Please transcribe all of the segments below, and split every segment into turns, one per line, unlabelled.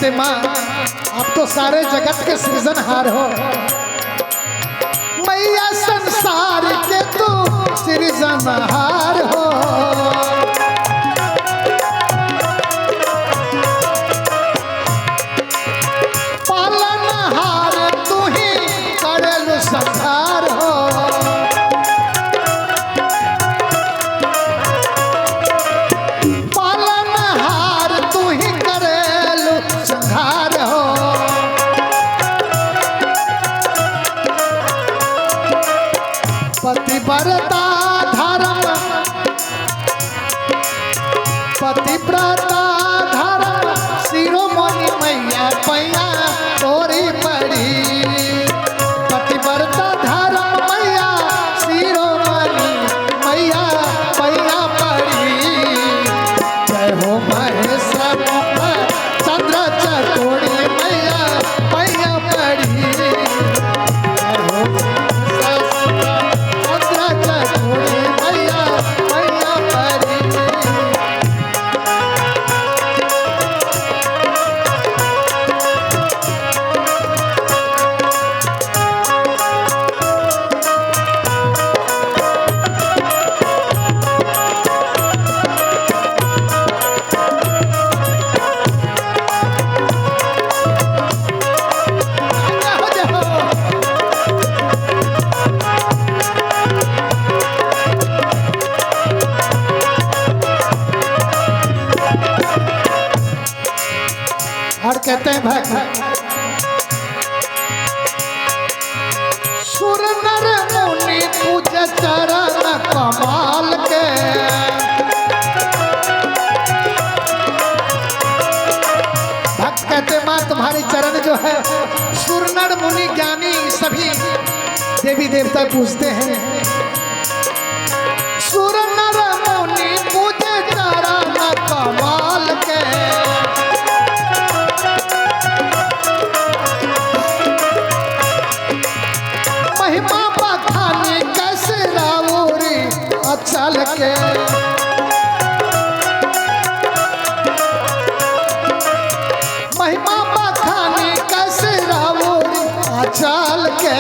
कहते माँ आप तो सारे जगत के सृजनहार हो, मैया संसार के तू सृजनहार हो। पालनहार तू ही करेलु संहार हो। पालनहार तू ही करेलु संहार हो। पतिव्रता धर्म पतिव्रता धर्म शिरोमणि मैया पैया तोरी पड़ी। पतिव्रता धर्म मैया शिरोमणि मैया पैया पड़ी। जय हो महेश चंद्र चकोरी मैया पैया पड़ी। जय हो और कहते हैं भाई सुर नर मुनि पूजे चरण कमाल के। भक्त कहते माँ तुम्हारे चरण जो है सुर नर मुनि ज्ञानी सभी देवी देवता पूजते हैं। सुर नर मुनि पूजे चरण कमाल के। महिमा बखानी कैसे रावोरी अचल के। महिमा बखानी कैसे रावोरी अचल के।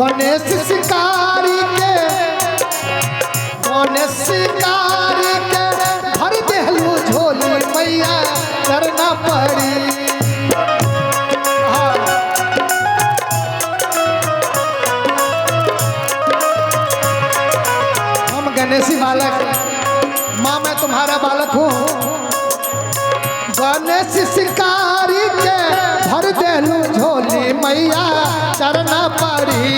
गणेश शिकारी के गणेश शिकारी के भर देहलू झोली मैया करना पड़ी। हम गणेशी बालक माँ मैं तुम्हारा बालक हूँ। गणेश शिकारी के भर देलू झोली मैया चरना पड़ी।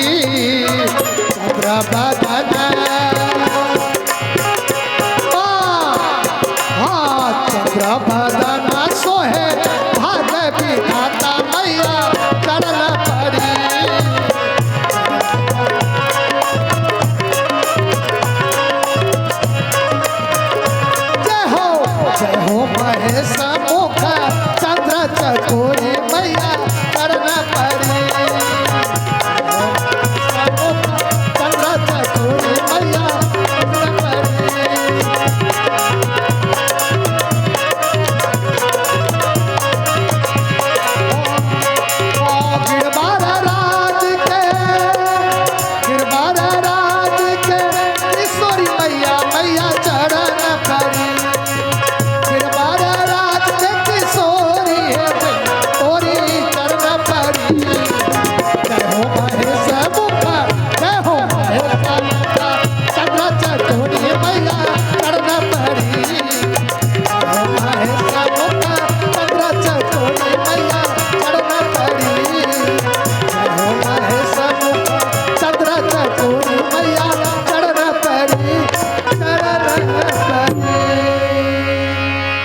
चंद्रबदन चंद्रबदन सोहे भाग्य विधाता मैया चरना पड़ी। जय हो महेश मुख चंद्र चकोरी मैया करना पड़ी। चंद्र चकोरी मैया करना पड़ी। गिरबार राज के ईश्वरी मैया मैया चरण पड़ी।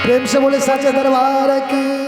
प्रेम से बोले साचे दरबार की।